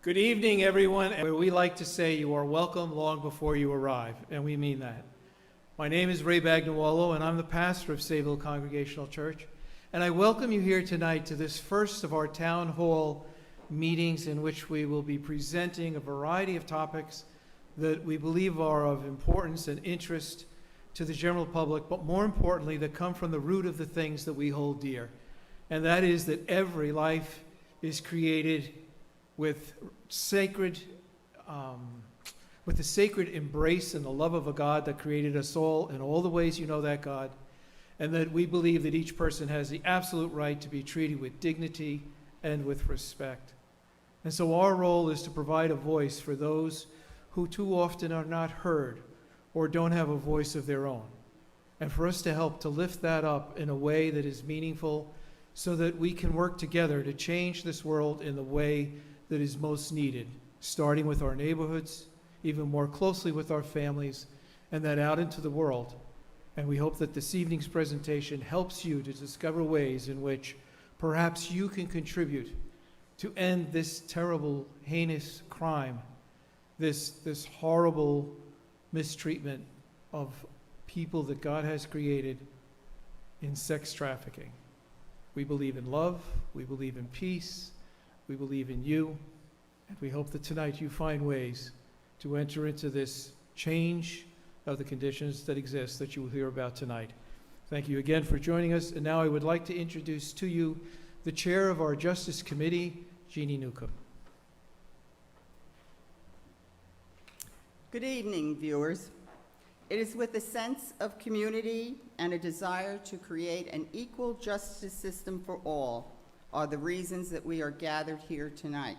Good evening, everyone. We like to say you are welcome long before you arrive, and we mean that. My name is Ray Bagnuolo, and I'm the pastor of Sayville Congregational Church, and I welcome you here tonight to this first of our town hall meetings in which we will be presenting a variety of topics that we believe are of importance and interest to the general public, but more importantly, that come from the root of the things that we hold dear, and that is that every life is created with the sacred embrace and the love of a God that created us all in all the ways you know that God, and that we believe that each person has the absolute right to be treated with dignity and with respect. And so our role is to provide a voice for those who too often are not heard or don't have a voice of their own, and for us to help to lift that up in a way that is meaningful so that we can work together to change this world in the way that is most needed, starting with our neighborhoods, even more closely with our families, and then out into the world. And we hope that this evening's presentation helps you to discover ways in which perhaps you can contribute to end this terrible, heinous crime, this horrible mistreatment of people that God has created in sex trafficking. We believe in love, we believe in peace, we believe in you, and we hope that tonight you find ways to enter into this change of the conditions that exist that you will hear about tonight. Thank you again for joining us, and now I would like to introduce to you the chair of our Justice Committee, Jeannie Newcomb. Good evening, viewers. It is with a sense of community and a desire to create an equal justice system for all are the reasons that we are gathered here tonight.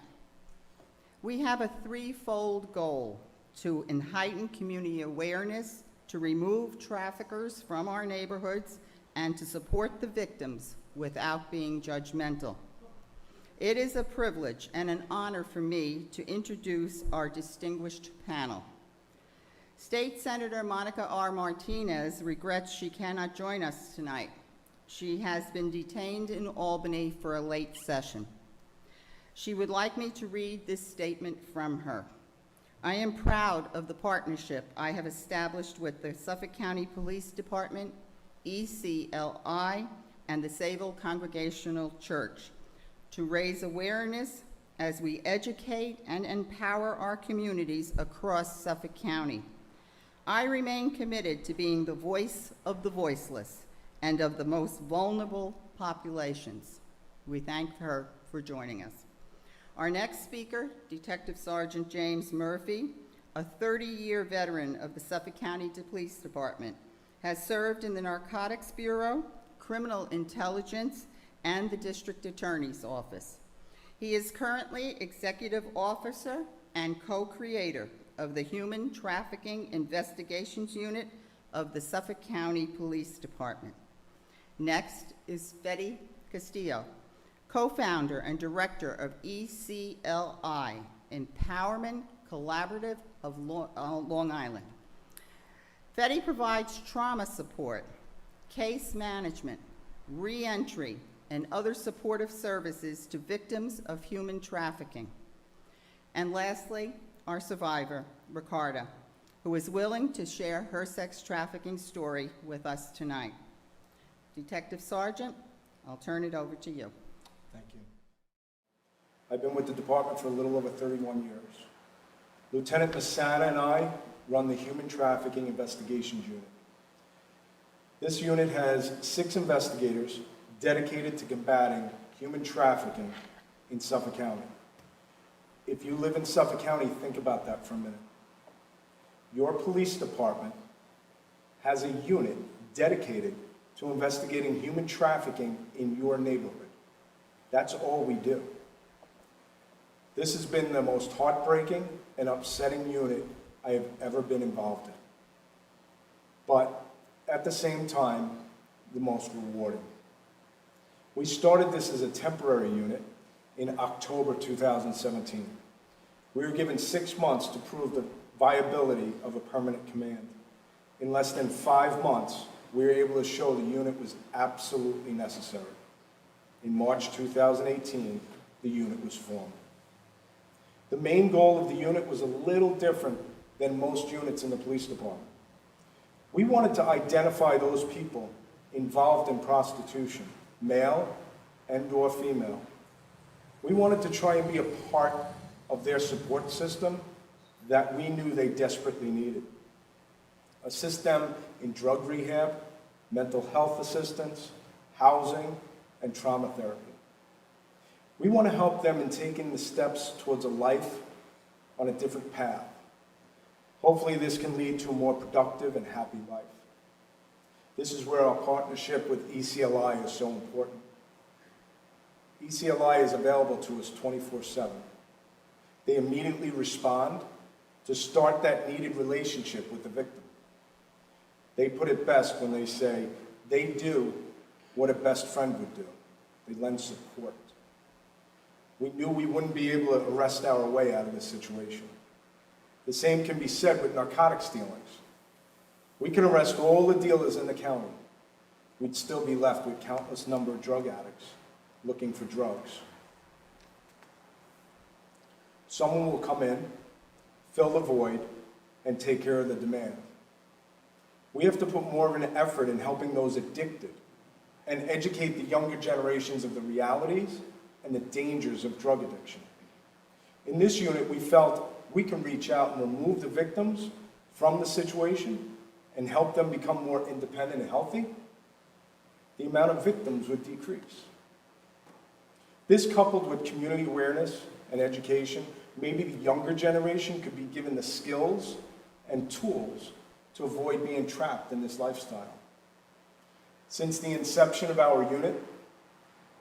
We have a threefold goal: to heighten community awareness, to remove traffickers from our neighborhoods, and to support the victims without being judgmental. It is a privilege and an honor for me to introduce our distinguished panel. State Senator Monica R. Martinez regrets she cannot join us tonight. She has been detained in Albany for a late session. She would like me to read this statement from her. I am proud of the partnership I have established with the Suffolk County Police Department, ECLI, and the Sayville Congregational Church to raise awareness as we educate and empower our communities across Suffolk County. I remain committed to being the voice of the voiceless and of the most vulnerable populations. We thank her for joining us. Our next speaker, Detective Sergeant James Murphy, a 30-year veteran of the Suffolk County Police Department, has served in the Narcotics Bureau, Criminal Intelligence, and the District Attorney's Office. He is currently Executive Officer and co-creator of the Human Trafficking Investigations Unit of the Suffolk County Police Department. Next is Fetty Castillo, co-founder and director of ECLI, Empowerment Collaborative of Long Island. Fetty provides trauma support, case management, re-entry, and other supportive services to victims of human trafficking. And lastly, our survivor, Ricarda, who is willing to share her sex trafficking story with us tonight. Detective Sergeant, I'll turn it over to you. Thank you. I've been with the department for a little over 31 years. Lieutenant Masada and I run the Human Trafficking Investigations Unit. This unit has 6 investigators dedicated to combating human trafficking in Suffolk County. If you live in Suffolk County, think about that for a minute. Your police department has a unit dedicated to investigating human trafficking in your neighborhood. That's all we do. This has been the most heartbreaking and upsetting unit I have ever been involved in. But at the same time, the most rewarding. We started this as a temporary unit in October 2017. We were given 6 months to prove the viability of a permanent command. In less than 5 months, we were able to show the unit was absolutely necessary. In March 2018, the unit was formed. The main goal of the unit was a little different than most units in the police department. We wanted to identify those people involved in prostitution, male and/or female. We wanted to try and be a part of their support system that we knew they desperately needed. Assist them in drug rehab, mental health assistance, housing, and trauma therapy. We want to help them in taking the steps towards a life on a different path. Hopefully this can lead to a more productive and happy life. This is where our partnership with ECLI is so important. ECLI is available to us 24/7. They immediately respond to start that needed relationship with the victim. They put it best when they say they do what a best friend would do. They lend support. We knew we wouldn't be able to arrest our way out of this situation. The same can be said with narcotics dealings. We can arrest all the dealers in the county. We'd still be left with countless number of drug addicts looking for drugs. Someone will come in, fill the void, and take care of the demand. We have to put more of an effort in helping those addicted and educate the younger generations of the realities and the dangers of drug addiction. In this unit, we felt we can reach out and remove the victims from the situation and help them become more independent and healthy. The amount of victims would decrease. This, coupled with community awareness and education, maybe the younger generation could be given the skills and tools to avoid being trapped in this lifestyle. Since the inception of our unit,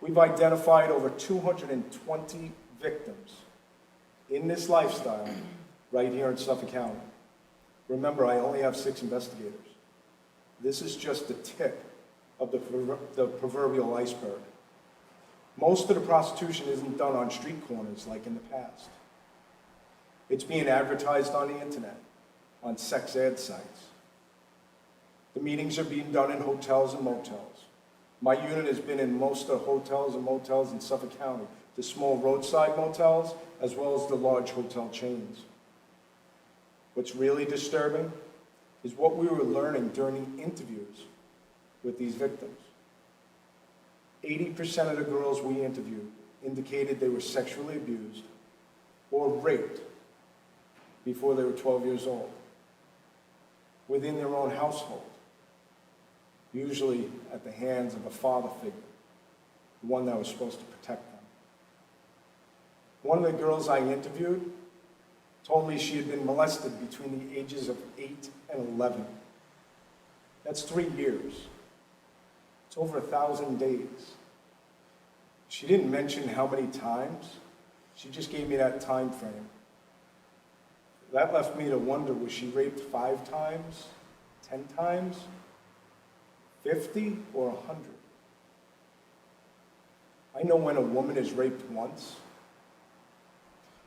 we've identified over 220 victims in this lifestyle right here in Suffolk County. Remember, I only have 6 investigators. This is just the tip of the proverbial iceberg. Most of the prostitution isn't done on street corners like in the past. It's being advertised on the internet, on sex ad sites. The meetings are being done in hotels and motels. My unit has been in most of the hotels and motels in Suffolk County, the small roadside motels, as well as the large hotel chains. What's really disturbing is what we were learning during the interviews with these victims. 80% of the girls we interviewed indicated they were sexually abused or raped before they were 12 years old, within their own household, usually at the hands of a father figure, the one that was supposed to protect them. One of the girls I interviewed told me she had been molested between the ages of 8 and 11. That's 3 years. It's over 1,000 days. She didn't mention how many times. She just gave me that time frame. That left me to wonder, was she raped 5 times, 10 times, 50, or 100? I know when a woman is raped once,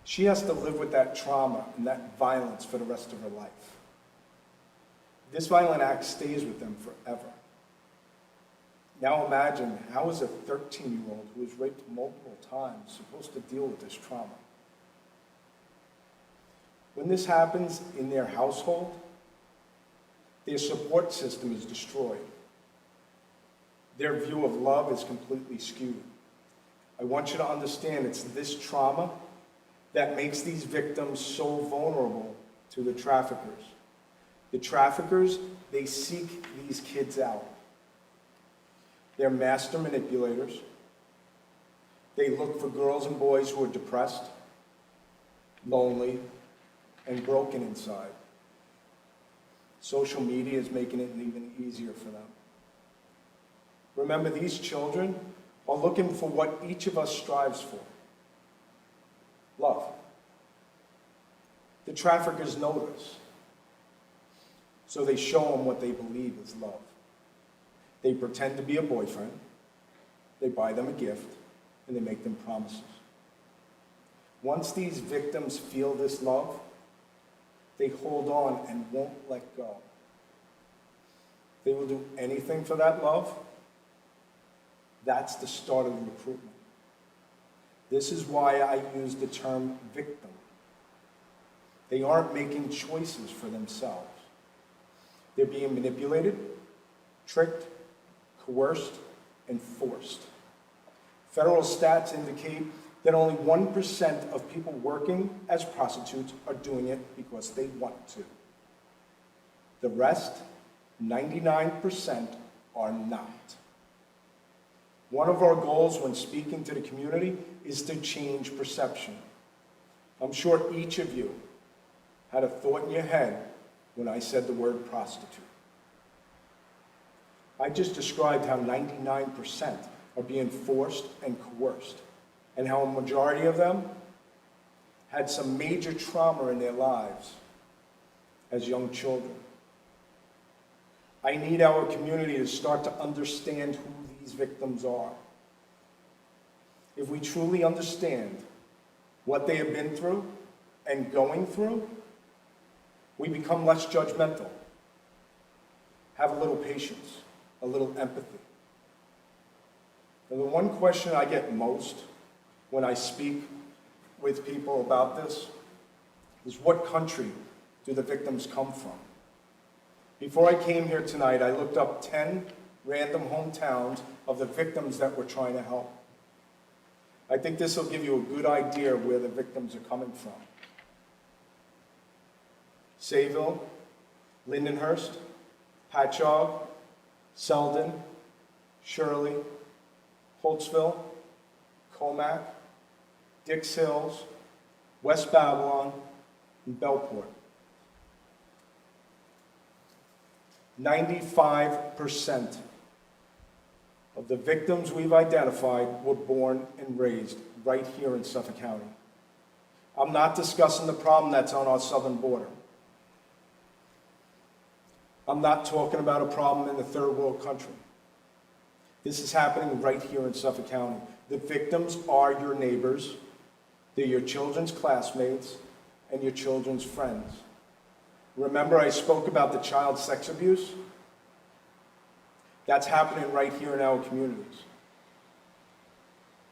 she has to live with that trauma and that violence for the rest of her life. This violent act stays with them forever. Now imagine, how is a 13-year-old who was raped multiple times supposed to deal with this trauma? When this happens in their household, their support system is destroyed. Their view of love is completely skewed. I want you to understand it's this trauma that makes these victims so vulnerable to the traffickers. The traffickers, they seek these kids out. They're master manipulators. They look for girls and boys who are depressed, lonely, and broken inside. Social media is making it even easier for them. Remember, these children are looking for what each of us strives for: love. The traffickers know this, so they show them what they believe is love. They pretend to be a boyfriend, they buy them a gift, and they make them promises. Once these victims feel this love, they hold on and won't let go. They will do anything for that love. That's the start of the recruitment. This is why I use the term victim. They aren't making choices for themselves. They're being manipulated, tricked, coerced, and forced. Federal stats indicate that only 1% of people working as prostitutes are doing it because they want to. The rest, 99%, are not. One of our goals when speaking to the community is to change perception. I'm sure each of you had a thought in your head when I said the word prostitute. I just described how 99% are being forced and coerced, and how a majority of them had some major trauma in their lives as young children. I need our community to start to understand who these victims are. If we truly understand what they have been through and going through, we become less judgmental, have a little patience, a little empathy. And the one question I get most when I speak with people about this is, what country do the victims come from? Before I came here tonight, I looked up 10 random hometowns of the victims that we're trying to help. I think this will give you a good idea of where the victims are coming from. Sayville, Lindenhurst, Patchogue, Selden, Shirley, Holtzville, Comac, Dix Hills, West Babylon, and Bellport. 95% of the victims we've identified were born and raised right here in Suffolk County. I'm not discussing the problem that's on our southern border. I'm not talking about a problem in the third world country. This is happening right here in Suffolk County. The victims are your neighbors, they're your children's classmates, and your children's friends. Remember I spoke about the child sex abuse? That's happening right here in our communities.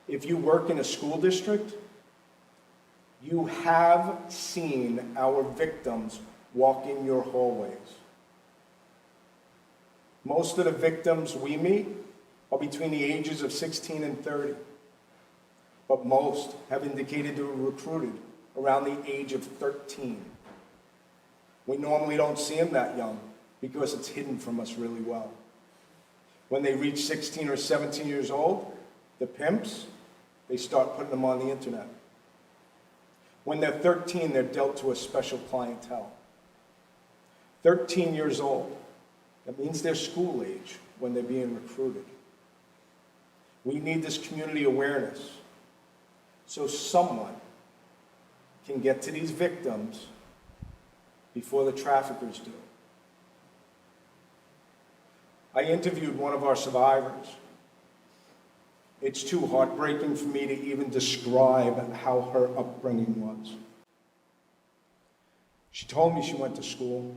If you work in a school district, you have seen our victims walking your hallways. Most of the victims we meet are between the ages of 16 and 30, but most have indicated they were recruited around the age of 13. We normally don't see them that young because it's hidden from us really well. When they reach 16 or 17 years old, the pimps, they start putting them on the internet. When they're 13, they're dealt to a special clientele. 13 years old, that means they're school age when they're being recruited. We need this community awareness so someone can get to these victims before the traffickers do. I interviewed one of our survivors. It's too heartbreaking for me to even describe how her upbringing was. She told me she went to school,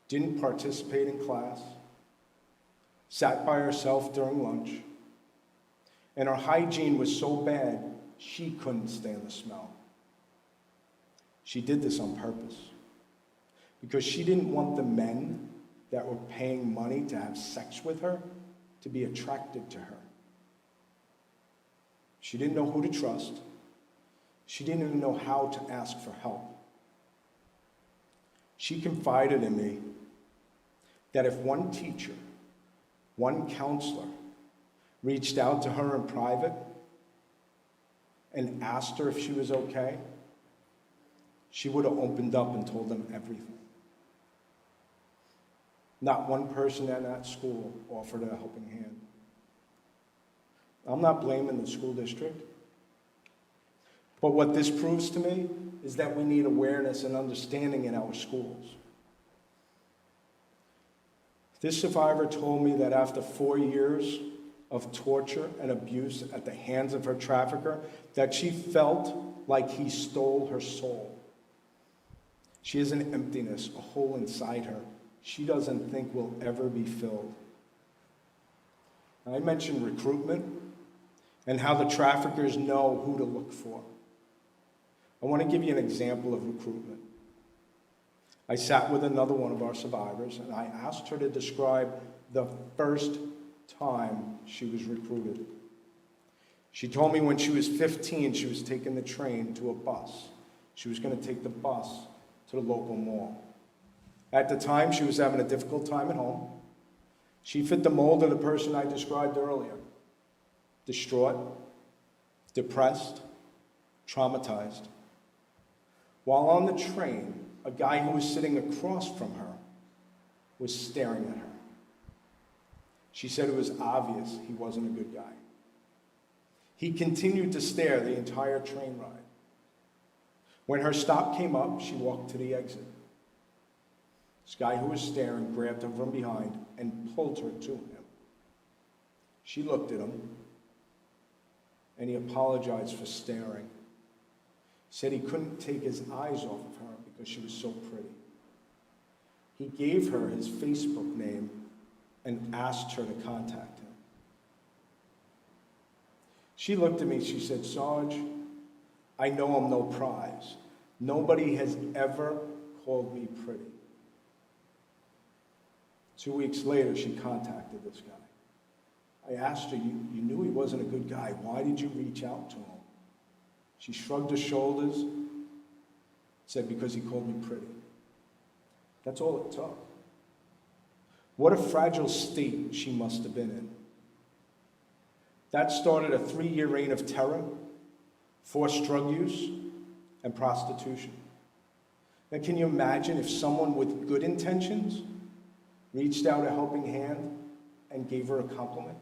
didn't participate in class, sat by herself during lunch, and her hygiene was so bad she couldn't stand the smell. She did this on purpose because she didn't want the men that were paying money to have sex with her to be attracted to her. She didn't know who to trust. She didn't even know how to ask for help. She confided in me that if one teacher, one counselor, reached out to her in private and asked her if she was okay, she would have opened up and told them everything. Not one person at that school offered a helping hand. I'm not blaming the school district, but what this proves to me is that we need awareness and understanding in our schools. This survivor told me that after 4 years of torture and abuse at the hands of her trafficker, that she felt like he stole her soul. She has an emptiness, a hole inside her she doesn't think will ever be filled. I mentioned recruitment and how the traffickers know who to look for. I want to give you an example of recruitment. I sat with another one of our survivors, and I asked her to describe the first time she was recruited. She told me when she was 15, she was taking the train to a bus. She was going to take the bus to the local mall. At the time, she was having a difficult time at home. She fit the mold of the person I described earlier. Distraught, depressed, traumatized. While on the train, a guy who was sitting across from her was staring at her. She said it was obvious he wasn't a good guy. He continued to stare the entire train ride. When her stop came up, she walked to the exit. This guy who was staring grabbed her from behind and pulled her to him. She looked at him, and he apologized for staring. He said he couldn't take his eyes off of her because she was so pretty. He gave her his Facebook name and asked her to contact him. She looked at me, she said, "Sarge, I know I'm no prize. Nobody has ever called me pretty." 2 weeks later, she contacted this guy. I asked her, you knew he wasn't a good guy. Why did you reach out to him? She shrugged her shoulders, said, "Because he called me pretty." That's all it took. What a fragile state she must have been in. That started a 3-year reign of terror, forced drug use, and prostitution. Now, can you imagine if someone with good intentions reached out a helping hand and gave her a compliment?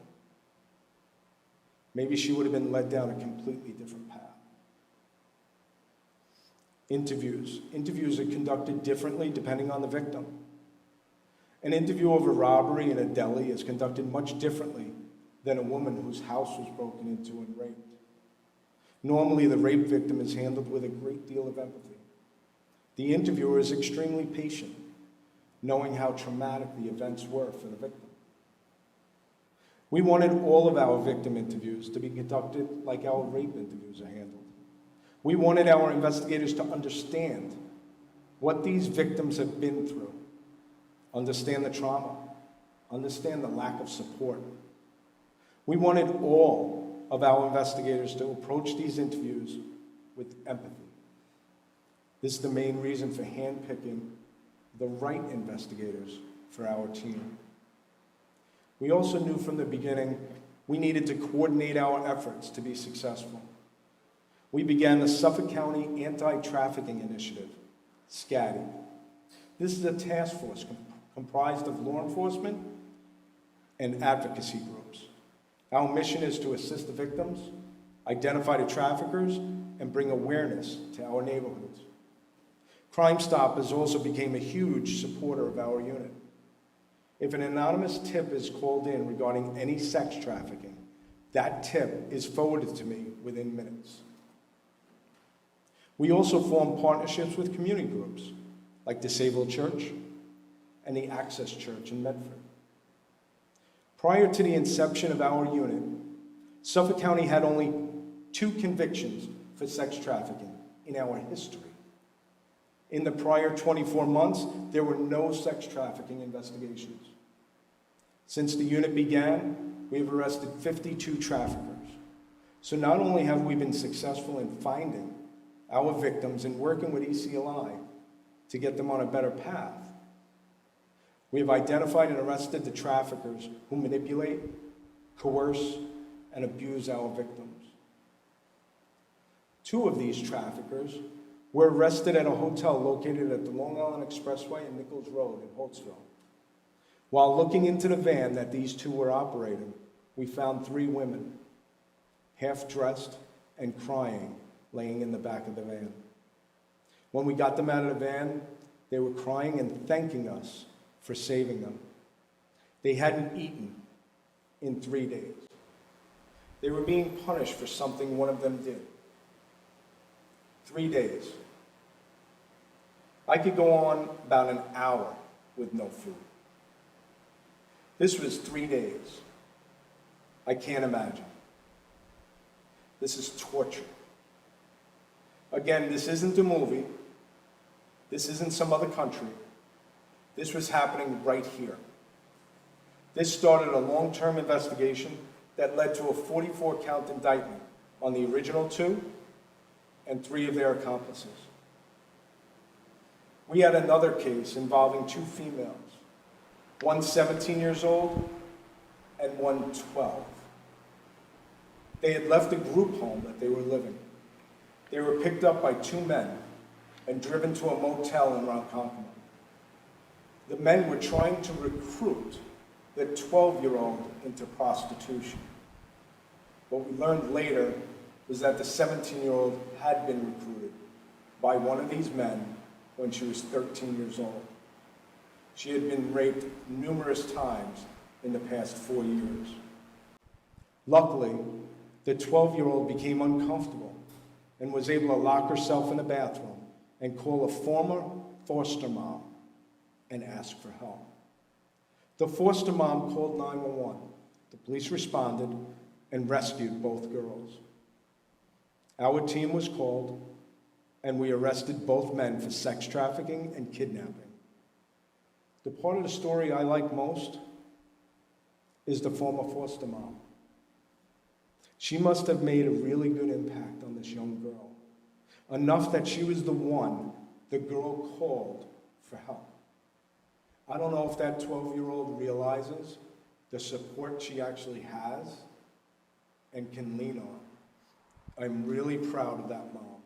Maybe she would have been led down a completely different path. Interviews. Interviews are conducted differently depending on the victim. An interview of a robbery in a deli is conducted much differently than a woman whose house was broken into and raped. Normally, the rape victim is handled with a great deal of empathy. The interviewer is extremely patient, knowing how traumatic the events were for the victim. We wanted all of our victim interviews to be conducted like our rape interviews are handled. We wanted our investigators to understand what these victims have been through, understand the trauma, understand the lack of support. We wanted all of our investigators to approach these interviews with empathy. This is the main reason for handpicking the right investigators for our team. We also knew from the beginning we needed to coordinate our efforts to be successful. We began the Suffolk County Anti-Trafficking Initiative, SCATI. This is a task force comprised of law enforcement and advocacy groups. Our mission is to assist the victims, identify the traffickers, and bring awareness to our neighborhoods. Crime Stoppers also became a huge supporter of our unit. If an anonymous tip is called in regarding any sex trafficking, that tip is forwarded to me within minutes. We also formed partnerships with community groups, like the Sayville Church and the Access Church in Medford. Prior to the inception of our unit, Suffolk County had only 2 convictions for sex trafficking in our history. In the prior 24 months, there were no sex trafficking investigations. Since the unit began, we have arrested 52 traffickers. So not only have we been successful in finding our victims and working with ECLI to get them on a better path, we have identified and arrested the traffickers who manipulate, coerce, and abuse our victims. 2 of these traffickers were arrested at a hotel located at the Long Island Expressway and Nichols Road in Holtzville. While looking into the van that these 2 were operating, we found 3 women, half-dressed and crying, laying in the back of the van. When we got them out of the van, they were crying and thanking us for saving them. They hadn't eaten in 3 days. They were being punished for something one of them did. 3 days. I could go on about an hour with no food. This was 3 days. I can't imagine. This is torture. Again, this isn't a movie. This isn't some other country. This was happening right here. This started a long-term investigation that led to a 44-count indictment on the original 2 and 3 of their accomplices. We had another case involving 2 females, one 17 years old and one 12. They had left a group home that they were living. They were picked up by 2 men and driven to a motel in Ronkonkoma. The men were trying to recruit the 12-year-old into prostitution. What we learned later was that the 17-year-old had been recruited by one of these men when she was 13 years old. She had been raped numerous times in the past 4 years. Luckily, the 12-year-old became uncomfortable and was able to lock herself in a bathroom and call a former foster mom and ask for help. The foster mom called 911. The police responded and rescued both girls. Our team was called, and we arrested both men for sex trafficking and kidnapping. The part of the story I like most is the former foster mom. She must have made a really good impact on this young girl, enough that she was the one the girl called for help. I don't know if that 12-year-old realizes the support she actually has and can lean on. I'm really proud of that mom.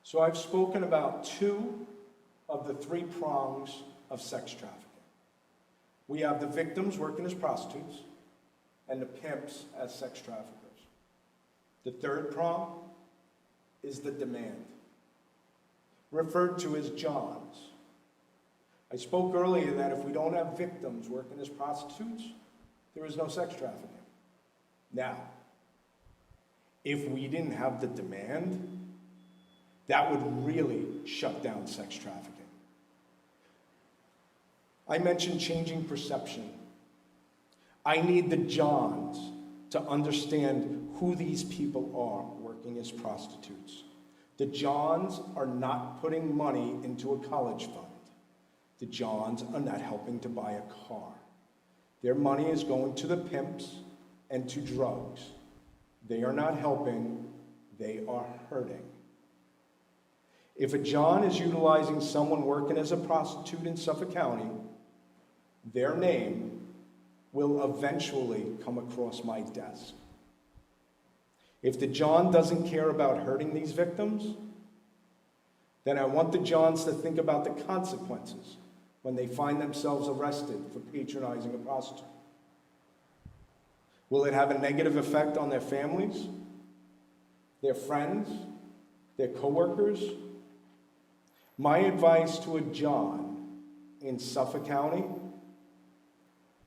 So I've spoken about 2 of the 3 prongs of sex trafficking. We have the victims working as prostitutes and the pimps as sex traffickers. The 3rd prong is the demand, referred to as Johns. I spoke earlier that if we don't have victims working as prostitutes, there is no sex trafficking. Now, if we didn't have the demand, that would really shut down sex trafficking. I mentioned changing perception. I need the Johns to understand who these people are working as prostitutes. The Johns are not putting money into a college fund. The Johns are not helping to buy a car. Their money is going to the pimps and to drugs. They are not helping, they are hurting. If a John is utilizing someone working as a prostitute in Suffolk County, their name will eventually come across my desk. If the John doesn't care about hurting these victims, then I want the Johns to think about the consequences when they find themselves arrested for patronizing a prostitute. Will it have a negative effect on their families, their friends, their coworkers? My advice to a John in Suffolk County: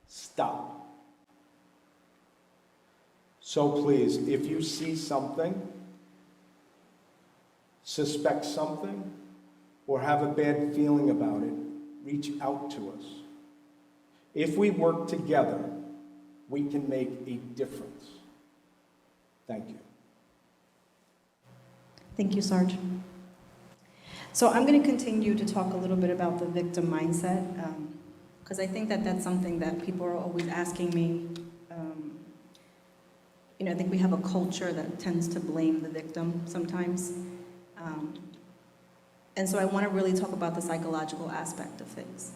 stop. So please, if you see something, suspect something, or have a bad feeling about it, reach out to us. If we work together, we can make a difference. Thank you. Thank you, Sarge. So I'm going to continue to talk a little bit about the victim mindset, because I think that that's something that people are always asking me. I think we have a culture that tends to blame the victim sometimes. And so I want to really talk about the psychological aspect of things.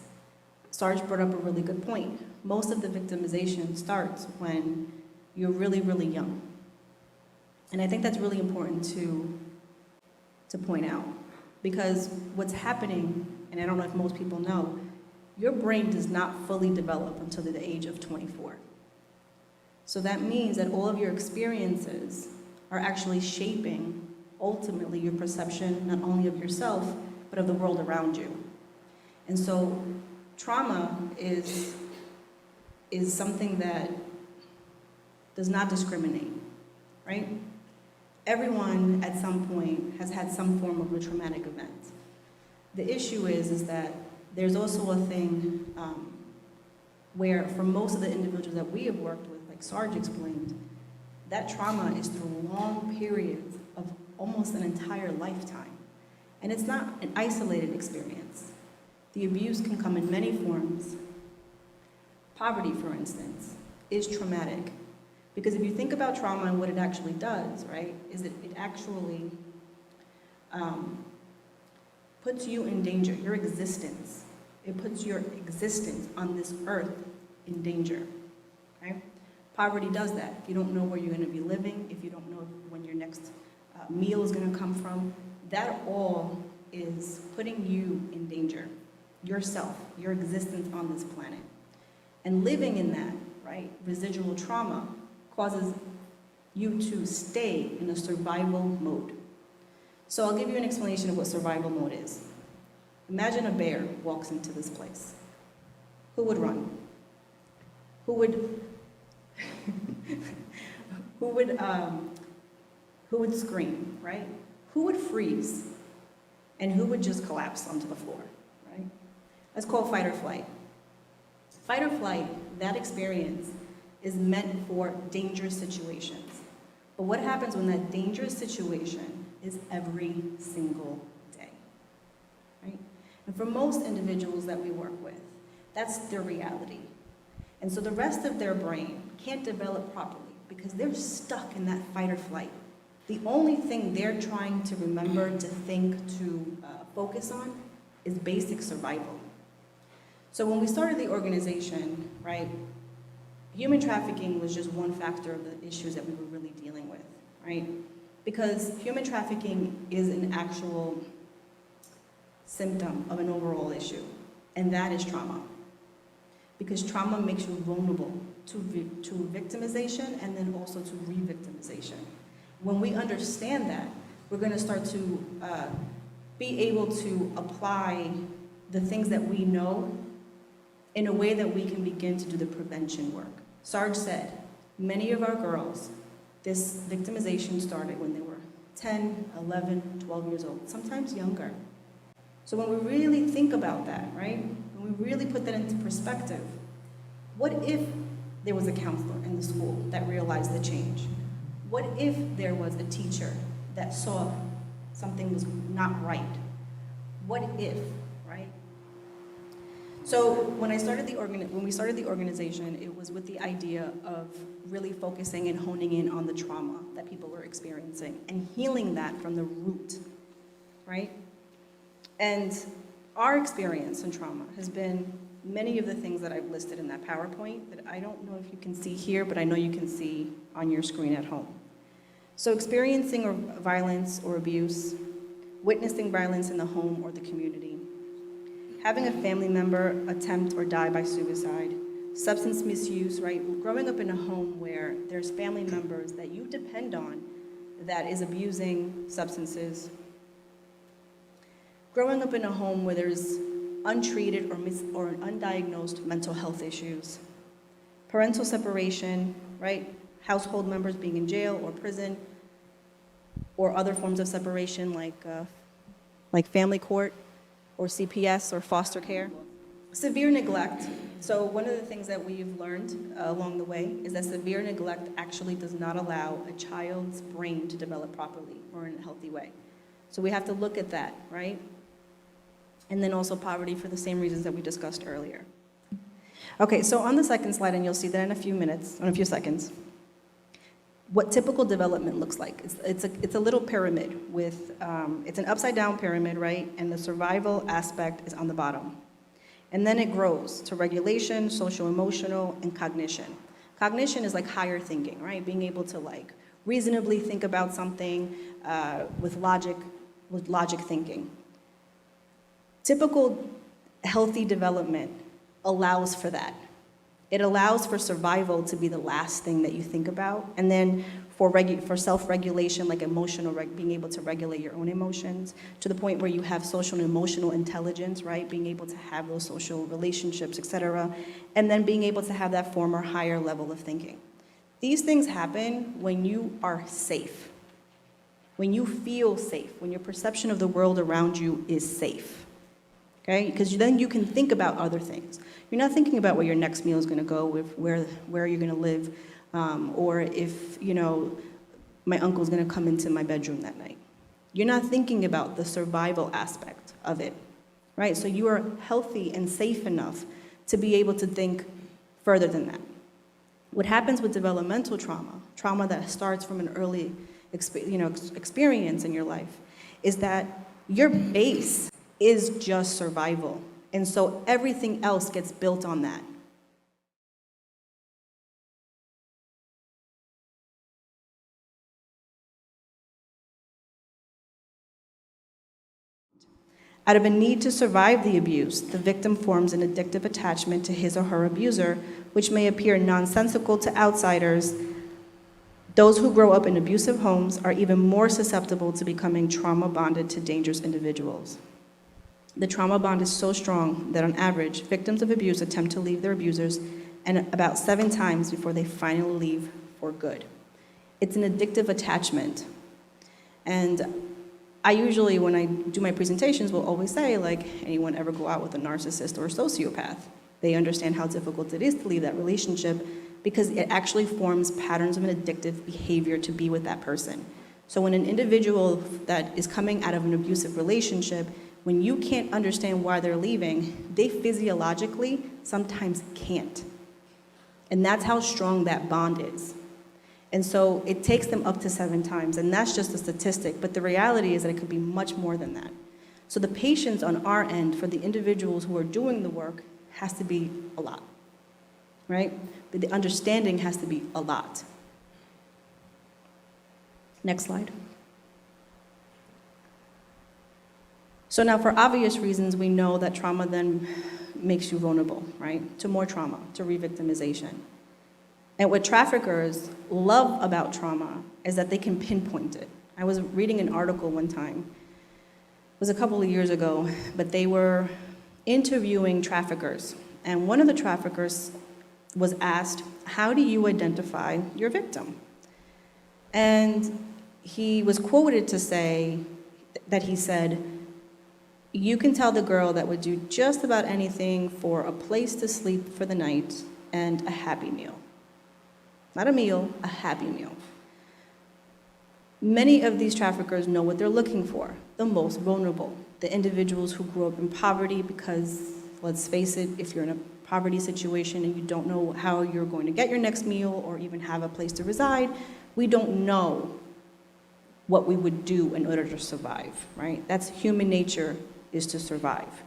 Sarge brought up a really good point. Most of the victimization starts when you're really, really young. And I think that's really important to point out. Because what's happening, and I don't know if most people know, your brain does not fully develop until the age of 24. So that means that all of your experiences are actually shaping, ultimately, your perception not only of yourself, but of the world around you. And so trauma is something that does not discriminate, right? Everyone at some point has had some form of a traumatic event. The issue is that there's also a thing where for most of the individuals that we have worked with, like Sarge explained, that trauma is through long periods of almost an entire lifetime. And it's not an isolated experience. The abuse can come in many forms. Poverty, for instance, is traumatic. Because if you think about trauma and what it actually does, right, is that it actually puts you in danger, your existence. It puts your existence on this earth in danger, okay? Poverty does that. If you don't know where you're gonna be living, if you don't know when your next meal is gonna come from, that all is putting you in danger, yourself, your existence on this planet. And living in that, right, residual trauma causes you to stay in a survival mode. So I'll give you an explanation of what survival mode is. Imagine a bear walks into this place. Who would run? Who would, who would scream, right? Who would freeze? And who would just collapse onto the floor, right? That's called fight or flight. Fight or flight, that experience is meant for dangerous situations. But what happens when that dangerous situation is every single day, right? And for most individuals that we work with, that's their reality. And so the rest of their brain can't develop properly because they're stuck in that fight or flight. The only thing they're trying to remember, to think, to focus on is basic survival. So when we started the organization, right, human trafficking was just one factor of the issues that we were really dealing with, right? Because human trafficking is an actual symptom of an overall issue, and that is trauma. Because trauma makes you vulnerable to victimization and then also to re-victimization. When we understand that, we're going to start to be able to apply the things that we know in a way that we can begin to do the prevention work. Sarge said, many of our girls, this victimization started when they were 10, 11, 12 years old, sometimes younger. So when we really think about that, right, when we really put that into perspective, what if there was a counselor in the school that realized the change? What if there was a teacher that saw something was not right? What if, right? So when we started the organization, it was with the idea of really focusing and honing in on the trauma that people were experiencing and healing that from the root, right? And our experience in trauma has been many of the things that I've listed in that PowerPoint that I don't know if you can see here, but I know you can see on your screen at home. So experiencing violence or abuse, witnessing violence in the home or the community, having a family member attempt or die by suicide, substance misuse, right? Growing up in a home where there's family members that you depend on that is abusing substances. Growing up in a home where there's untreated or undiagnosed mental health issues. Parental separation, right? Household members being in jail or prison, or other forms of separation like family court or CPS or foster care. Severe neglect. So one of the things that we've learned along the way is that severe neglect actually does not allow a child's brain to develop properly or in a healthy way. So we have to look at that, right? And then also poverty for the same reasons that we discussed earlier. Okay, so on the second slide, and you'll see that in a few seconds, what typical development looks like. It's a little pyramid with, it's an upside down pyramid, right? And the survival aspect is on the bottom. And then it grows to regulation, social emotional, and cognition. Cognition is like higher thinking, right? Being able to like reasonably think about something with logic thinking. Typical healthy development allows for that. It allows for survival to be the last thing that you think about, and then for self-regulation, like being able to regulate your own emotions, to the point where you have social and emotional intelligence, right? Being able to have those social relationships, etc., and then being able to have that former higher level of thinking. These things happen when you are safe, when you feel safe, when your perception of the world around you is safe. Okay? Because then you can think about other things. You're not thinking about where your next meal is going to go, where you're going to live, or if, my uncle's going to come into my bedroom that night. You're not thinking about the survival aspect of it, right? So you are healthy and safe enough to be able to think further than that. What happens with developmental trauma, trauma that starts from an early experience in your life, is that your base is just survival. And so everything else gets built on that. Out of a need to survive the abuse, the victim forms an addictive attachment to his or her abuser, which may appear nonsensical to outsiders. Those who grow up in abusive homes are even more susceptible to becoming trauma bonded to dangerous individuals. The trauma bond is so strong that on average, victims of abuse attempt to leave their abusers and about 7 times before they finally leave for good. It's an addictive attachment. And I usually, when I do my presentations, will always say, like, anyone ever go out with a narcissist or a sociopath? They understand how difficult it is to leave that relationship because it actually forms patterns of an addictive behavior to be with that person. So when an individual that is coming out of an abusive relationship, when you can't understand why they're leaving, they physiologically sometimes can't. And that's how strong that bond is. And so it takes them up to 7 times, and that's just a statistic, but the reality is that it could be much more than that. So the patience on our end for the individuals who are doing the work has to be a lot, right? But the understanding has to be a lot. Next slide. So now for obvious reasons, we know that trauma then makes you vulnerable, right? To more trauma, to re-victimization. And what traffickers love about trauma is that they can pinpoint it. I was reading an article one time, it was a couple of years ago, but they were interviewing traffickers. And one of the traffickers was asked, how do you identify your victim? And he was quoted to say that he said, you can tell the girl that would do just about anything for a place to sleep for the night and a happy meal. Not a meal, a happy meal. Many of these traffickers know what they're looking for, the most vulnerable, the individuals who grew up in poverty because, let's face it, if you're in a poverty situation and you don't know how you're going to get your next meal or even have a place to reside, we don't know what we would do in order to survive, right? That's human nature, is to survive.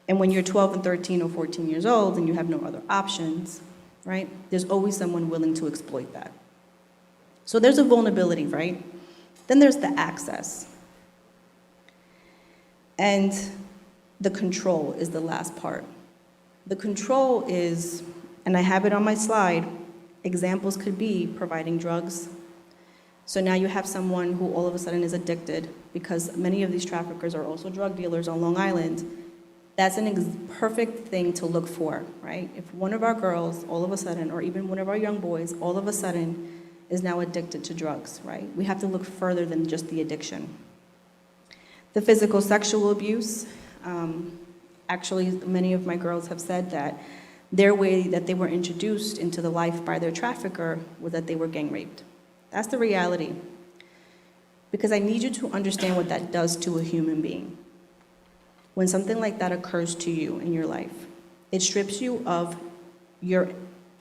And when you're 12 and 13 or 14 years old and you have no other options, right? There's always someone willing to exploit that. So there's a vulnerability, right? Then there's the access. And the control is the last part. The control is, and I have it on my slide, examples could be providing drugs. So now you have someone who all of a sudden is addicted because many of these traffickers are also drug dealers on Long Island. That's a perfect thing to look for, right? If one of our girls all of a sudden, or even one of our young boys all of a sudden is now addicted to drugs, right? We have to look further than just the addiction. The physical sexual abuse, actually many of my girls have said that their way that they were introduced into the life by their trafficker was that they were gang raped. That's the reality. Because I need you to understand what that does to a human being. When something like that occurs to you in your life, it strips you of your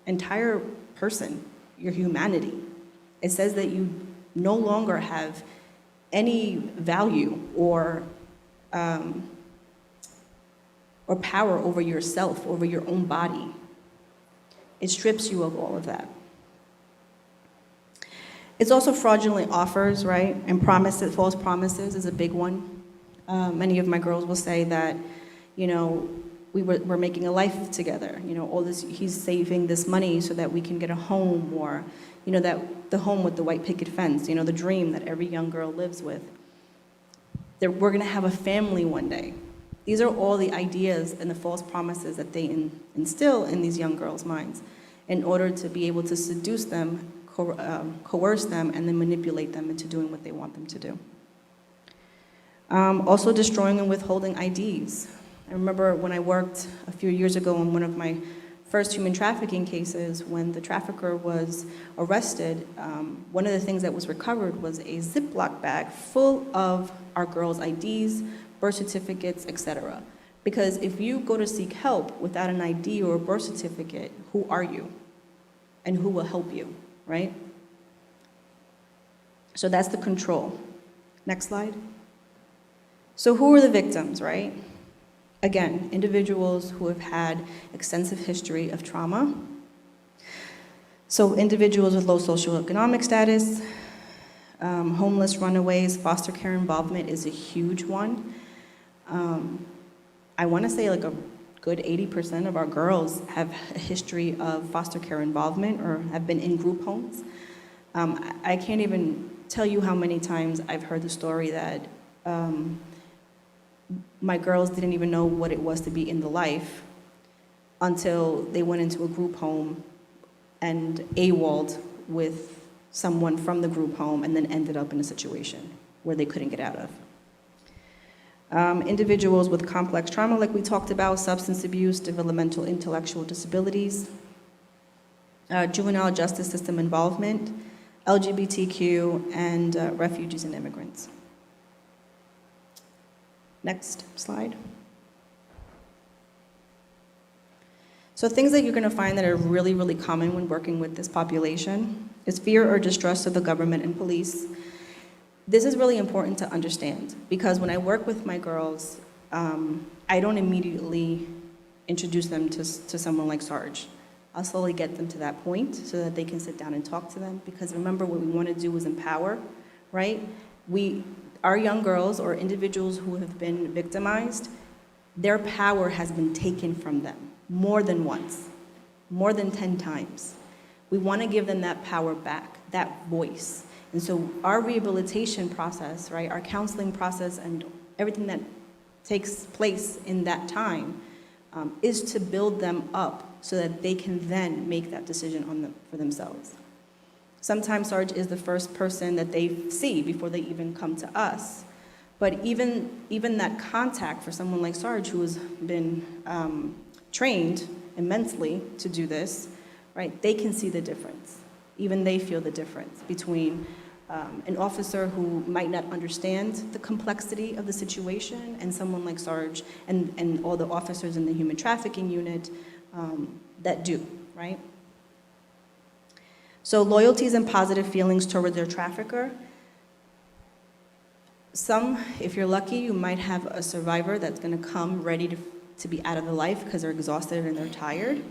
entire person, your humanity. It says that you no longer have any value or power over yourself, over your own body. It strips you of all of that. It's also fraudulent offers, right? And promises, false promises is a big one. Many of my girls will say that, you know, we're making a life together. You know, all this, he's saving this money so that we can get a home, or, you know, that the home with the white picket fence, you know, the dream that every young girl lives with. That we're gonna have a family one day. These are all the ideas and the false promises that they instill in these young girls' minds in order to be able to seduce them, coerce them, and then manipulate them into doing what they want them to do. Also destroying and withholding IDs. I remember when I worked a few years ago in one of my first human trafficking cases, when the trafficker was arrested, one of the things that was recovered was a Ziploc bag full of our girls' IDs, birth certificates, etc. Because if you go to seek help without an ID or a birth certificate, who are you? And who will help you, right? So that's the control. Next slide. So who are the victims, right? Again, individuals who have had extensive history of trauma. So individuals with low socioeconomic status, homeless runaways, foster care involvement is a huge one. I want to say like a good 80% of our girls have a history of foster care involvement or have been in group homes. I can't even tell you how many times I've heard the story that my girls didn't even know what it was to be in the life until they went into a group home and AWOL'd with someone from the group home and then ended up in a situation where they couldn't get out of. Individuals with complex trauma, like we talked about, substance abuse, developmental intellectual disabilities, juvenile justice system involvement, LGBTQ, and refugees and immigrants. Next slide. So things that you're going to find that are really, really common when working with this population is fear or distrust of the government and police. This is really important to understand because when I work with my girls, I don't immediately introduce them to someone like Sarge. I'll slowly get them to that point so that they can sit down and talk to them because remember what we want to do is empower, right? Our young girls or individuals who have been victimized, their power has been taken from them more than once, more than 10 times. We want to give them that power back, that voice. And so our rehabilitation process, right, our counseling process and everything that takes place in that time is to build them up so that they can then make that decision for themselves. Sometimes Sarge is the first person that they see before they even come to us. But even that contact for someone like Sarge, who has been trained immensely to do this, right, they can see the difference. Even they feel the difference between an officer who might not understand the complexity of the situation and someone like Sarge and all the officers in the human trafficking unit that do, right? So loyalties and positive feelings toward their trafficker. Some, if you're lucky, you might have a survivor that's going to come ready to be out of the life because they're exhausted and they're tired.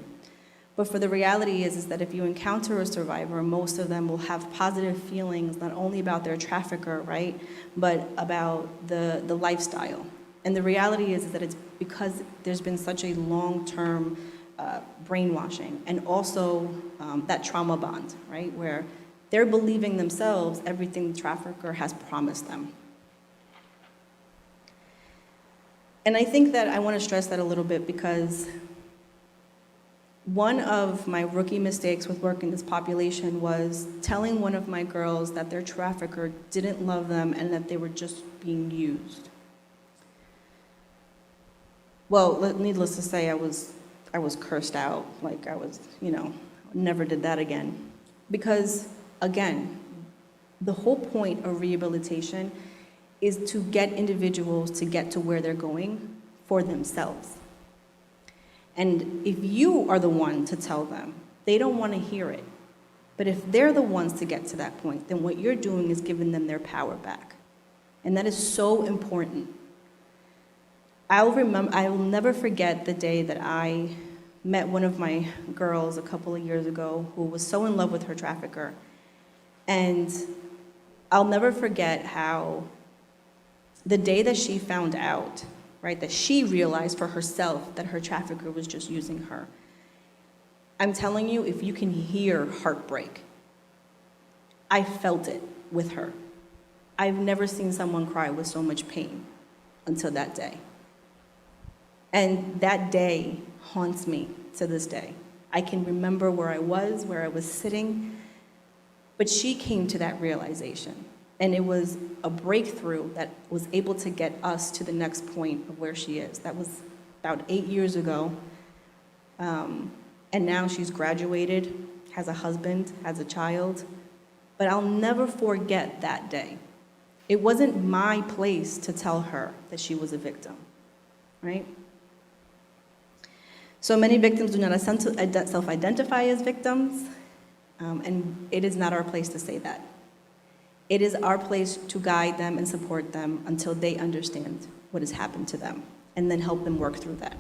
But for the reality is that if you encounter a survivor, most of them will have positive feelings not only about their trafficker, right, but about the lifestyle. And the reality is that it's because there's been such a long-term brainwashing and also that trauma bond, right, where they're believing themselves everything the trafficker has promised them. And I think that I want to stress that a little bit because one of my rookie mistakes with working this population was telling one of my girls that their trafficker didn't love them and that they were just being used. Well, needless to say, I was cursed out, like I was, never did that again. Because, again, the whole point of rehabilitation is to get individuals to get to where they're going for themselves. And if you are the one to tell them, they don't want to hear it. But if they're the ones to get to that point, then what you're doing is giving them their power back. And that is so important. I will never forget the day that I met one of my girls a couple of years ago who was so in love with her trafficker. And I'll never forget how the day that she found out, right, that she realized for herself that her trafficker was just using her. I'm telling you, if you can hear heartbreak, I felt it with her. I've never seen someone cry with so much pain until that day. And that day haunts me to this day. I can remember where I was sitting, but she came to that realization. And it was a breakthrough that was able to get us to the next point of where she is. That was about 8 years ago. And now she's graduated, has a husband, has a child. But I'll never forget that day. It wasn't my place to tell her that she was a victim, right? So many victims do not self-identify as victims, and it is not our place to say that. It is our place to guide them and support them until they understand what has happened to them, and then help them work through that.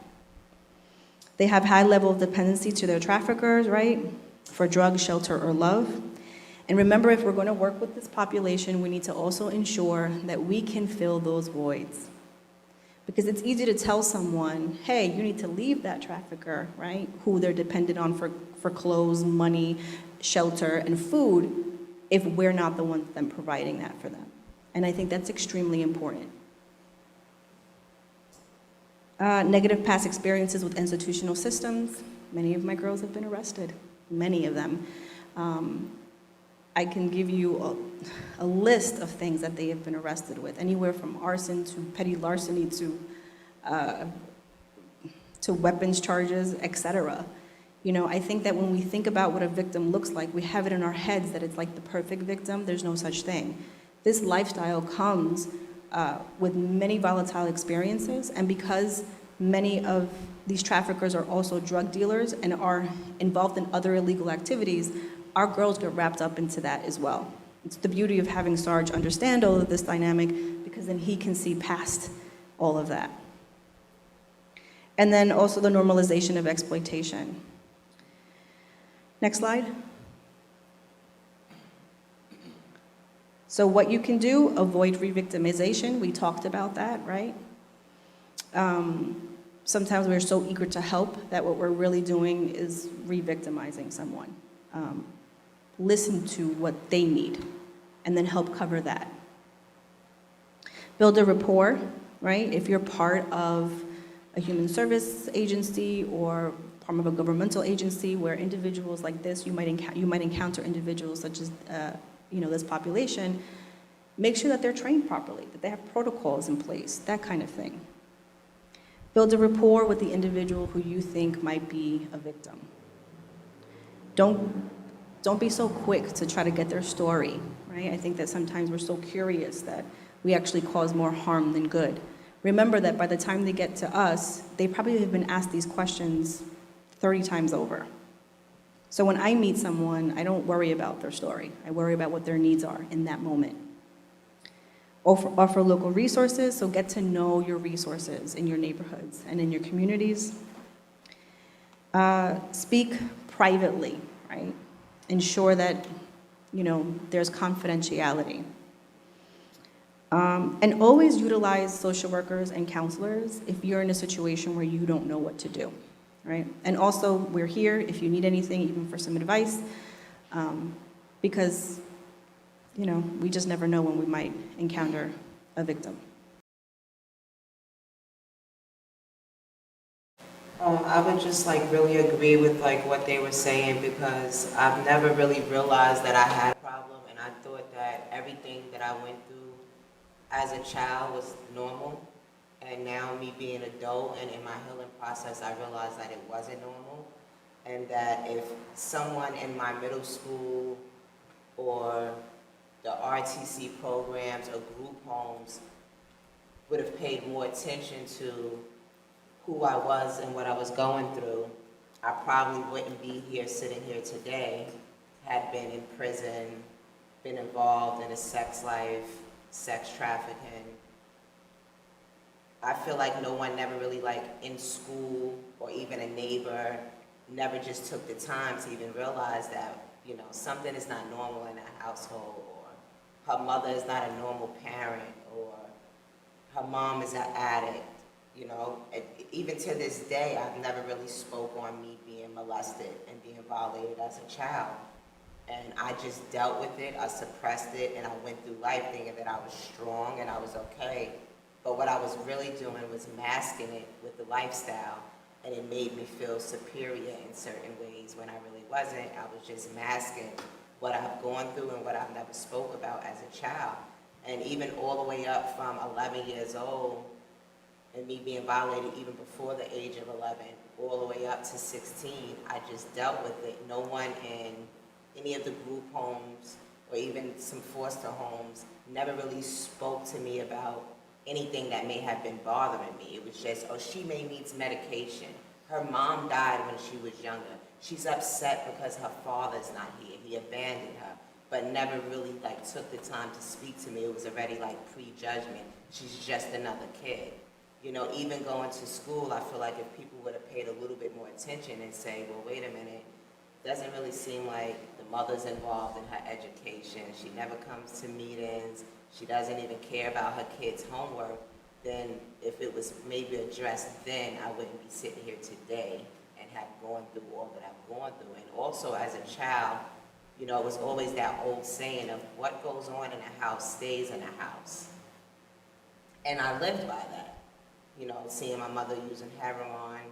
They have high level of dependency to their traffickers, right? For drugs, shelter, or love. And remember, if we're going to work with this population, we need to also ensure that we can fill those voids. Because it's easy to tell someone, hey, you need to leave that trafficker, right? Who they're dependent on for clothes, money, shelter, and food, if we're not the ones then providing that for them. And I think that's extremely important. Negative past experiences with institutional systems. Many of my girls have been arrested, many of them. I can give you a list of things that they have been arrested with, anywhere from arson to petty larceny to weapons charges, etc. You know, I think that when we think about what a victim looks like, we have it in our heads that it's like the perfect victim. There's no such thing. This lifestyle comes with many volatile experiences, and because many of these traffickers are also drug dealers and are involved in other illegal activities, our girls get wrapped up into that as well. It's the beauty of having Sarge understand all of this dynamic, because then he can see past all of that. And then also the normalization of exploitation. Next slide. So what you can do, avoid re-victimization. We talked about that, right? Sometimes we're so eager to help that what we're really doing is re-victimizing someone. Listen to what they need and then help cover that. Build a rapport, right? If you're part of a human service agency or part of a governmental agency where individuals like this, you might encounter individuals such as this population, make sure that they're trained properly, that they have protocols in place, that kind of thing. Build a rapport with the individual who you think might be a victim. Don't be so quick to try to get their story, right? I think that sometimes we're so curious that we actually cause more harm than good. Remember that by the time they get to us, they probably have been asked these questions 30 times over. So when I meet someone, I don't worry about their story. I worry about what their needs are in that moment. Offer local resources, so get to know your resources in your neighborhoods and in your communities. Speak privately, right? Ensure that, there's confidentiality. And always utilize social workers and counselors if you're in a situation where you don't know what to do, right? And also, we're here if you need anything, even for some advice, because, we just never know when we might encounter a victim. I would just really agree with what they were saying, because I've never really realized that I had a problem, and I thought that everything that I went through as a child was normal. And now me being an adult and in my healing process, I realized that it wasn't normal, and that if someone in my middle school or the RTC programs or group homes would have paid more attention to who I was and what I was going through, I probably wouldn't be here sitting here today, had been in prison, been involved in a sex life, sex trafficking. I feel like no one never really in school or even a neighbor never just took the time to even realize that, something is not normal in that household, or her mother is not a normal parent, or her mom is an addict. Even to this day, I've never really spoke on me being molested and being violated as a child. And I just dealt with it, I suppressed it, and I went through life thinking that I was strong and I was okay. But what I was really doing was masking it with the lifestyle, and it made me feel superior in certain ways when I really wasn't. I was just masking what I've gone through and what I've never spoke about as a child. And even all the way up from 11 years old and me being violated even before the age of 11, all the way up to 16, I just dealt with it. No one in any of the group homes or even some foster homes never really spoke to me about anything that may have been bothering me. It was just, oh, she may need medication. Her mom died when she was younger. She's upset because her father's not here. He abandoned her, but never really like took the time to speak to me. It was already like prejudgment. She's just another kid. You know, even going to school, I feel like if people would have paid a little bit more attention and say, well, wait a minute, doesn't really seem like the mother's involved in her education. She never comes to meetings. She doesn't even care about her kids' homework. Then if it was maybe addressed then, I wouldn't be sitting here today and have gone through all that I've gone through. And also as a child, you know, it was always that old saying of what goes on in a house stays in a house. And I lived by that. You know, seeing my mother using heroin,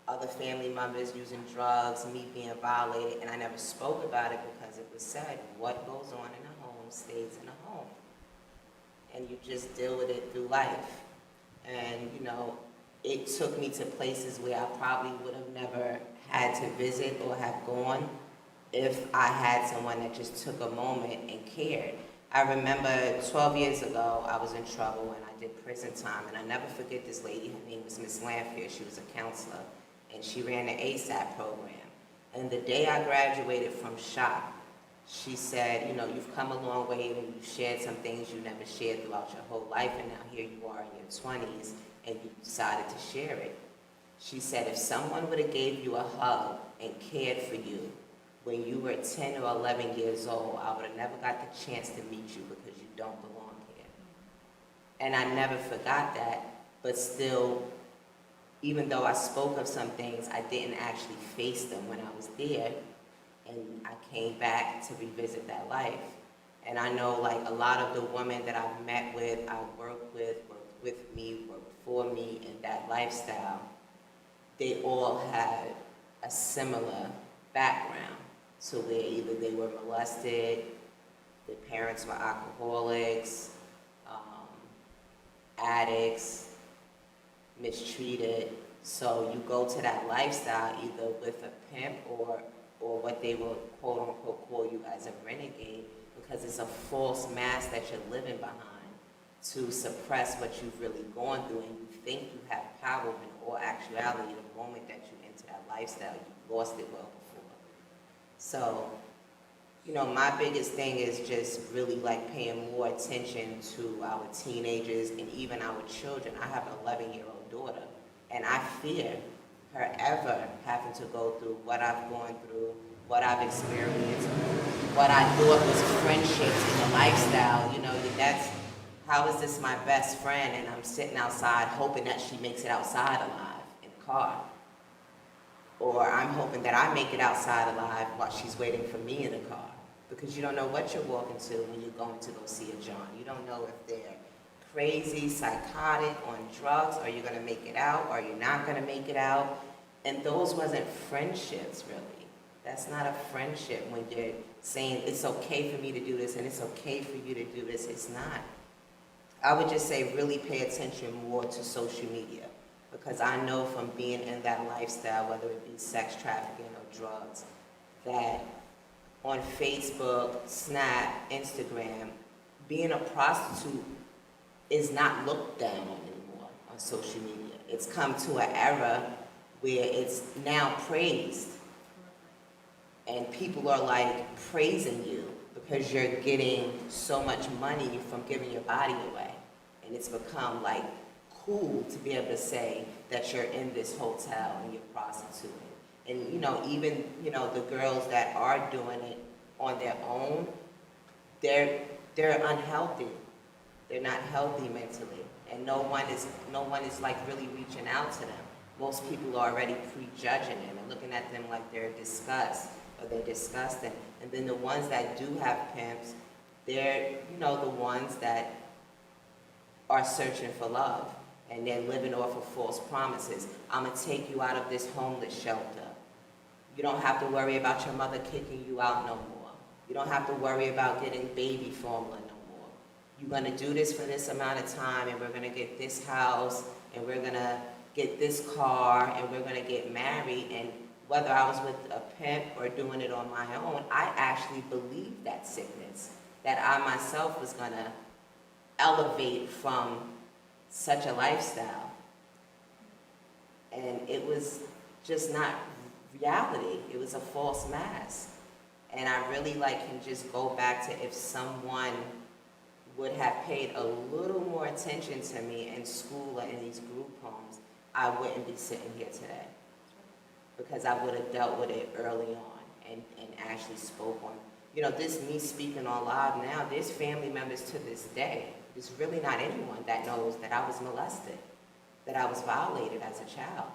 other family members using drugs, me being violated, and I never spoke about it because it was said, what goes on in a home stays in a home. And you just deal with it through life. And, you know, it took me to places where I probably would have never had to visit or have gone if I had someone that just took a moment and cared. I remember 12 years ago, I was in trouble and I did prison time, and I never forget this lady. Her name was Miss Lanfear. She was a counselor, and she ran the ASAP program. And the day I graduated from SHOP, she said, you know, you've come a long way and you've shared some things you never shared throughout your whole life, and now here you are in your 20s and you decided to share it. She said, if someone would have gave you a hug and cared for you when you were 10 or 11 years old, I would have never got the chance to meet you because you don't belong here. And I never forgot that, but still, even though I spoke of some things, I didn't actually face them when I was there. And I came back to revisit that life. And I know like a lot of the women that I've met with, I worked with me, worked for me in that lifestyle, they all had a similar background. So where either they were molested, their parents were alcoholics, addicts, mistreated. So you go to that lifestyle either with a pimp or what they will quote unquote call you as a renegade, because it's a false mask that you're living behind to suppress what you've really gone through, and you think you have power when in all actuality the moment that you enter that lifestyle you lost it well before. So, you know, my biggest thing is just really like paying more attention to our teenagers and even our children. I have an 11-year-old daughter, and I fear her ever having to go through what I've gone through, what I've experienced, what I thought was friendships in the lifestyle. You know, that's, how is this my best friend and I'm sitting outside hoping that she makes it outside alive in the car. Or I'm hoping that I make it outside alive while she's waiting for me in the car. Because you don't know what you're walking to when you're going to go see a John. You don't know if they're crazy, psychotic, on drugs, are you going to make it out, or are you not going to make it out? And those wasn't friendships, really. That's not a friendship when you're saying, it's okay for me to do this, and it's okay for you to do this. It's not. I would just say really pay attention more to social media, because I know from being in that lifestyle, whether it be sex trafficking or drugs, that on Facebook, Snap, Instagram, being a prostitute is not looked down on anymore on social media. It's come to an era where it's now praised. And people are like praising you because you're getting so much money from giving your body away. And it's become like cool to be able to say that you're in this hotel and you're prostituting. And you know, even, you know, the girls that are doing it on their own, they're unhealthy. They're not healthy mentally, and no one is like really reaching out to them. Most people are already prejudging them and looking at them like they're they're disgusting. And then the ones that do have pimps, they're, you know, the ones that are searching for love, and they're living off of false promises. I'm gonna take you out of this homeless shelter. You don't have to worry about your mother kicking you out no more. You don't have to worry about getting baby formula no more. You're gonna do this for this amount of time, and we're gonna get this house, and we're gonna get this car, and we're gonna get married, and whether I was with a pimp or doing it on my own, I actually believed that sickness, that I myself was gonna elevate from such a lifestyle. And it was just not reality. It was a false mask. And I really can just go back to if someone would have paid a little more attention to me in school or in these group homes, I wouldn't be sitting here today. Because I would have dealt with it early on and actually spoke on. This me speaking on live now, there's family members to this day. There's really not anyone that knows that I was molested, that I was violated as a child.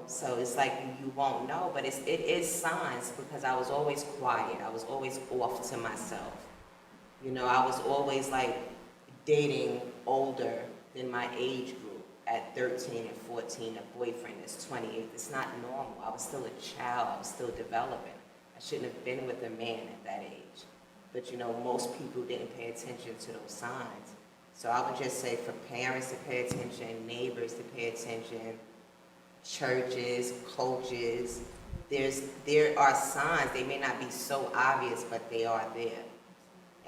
So it's you won't know, but it is signs, because I was always quiet. I was always off to myself. I was always dating older than my age group. At 13 and 14, a boyfriend is 28. It's not normal. I was still a child. I was still developing. I shouldn't have been with a man at that age. But most people didn't pay attention to those signs. So I would just say for parents to pay attention, neighbors to pay attention, churches, coaches, there are signs. They may not be so obvious, but they are there.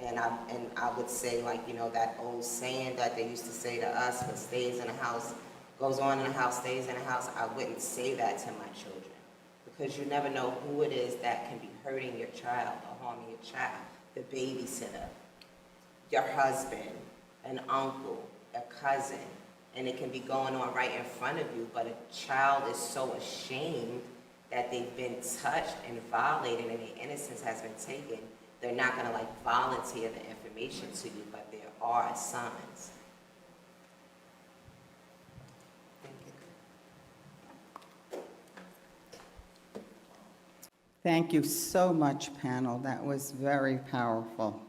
And I would say, that old saying that they used to say to us, what stays in a house, goes on in a house, stays in a house, I wouldn't say that to my children. Because you never know who it is that can be hurting your child or harming your child. The babysitter, your husband, an uncle, a cousin. And it can be going on right in front of you, but a child is so ashamed that they've been touched and violated and their innocence has been taken. They're not going to volunteer the information to you, but there are signs. Thank you. Thank you so much, panel. That was very powerful.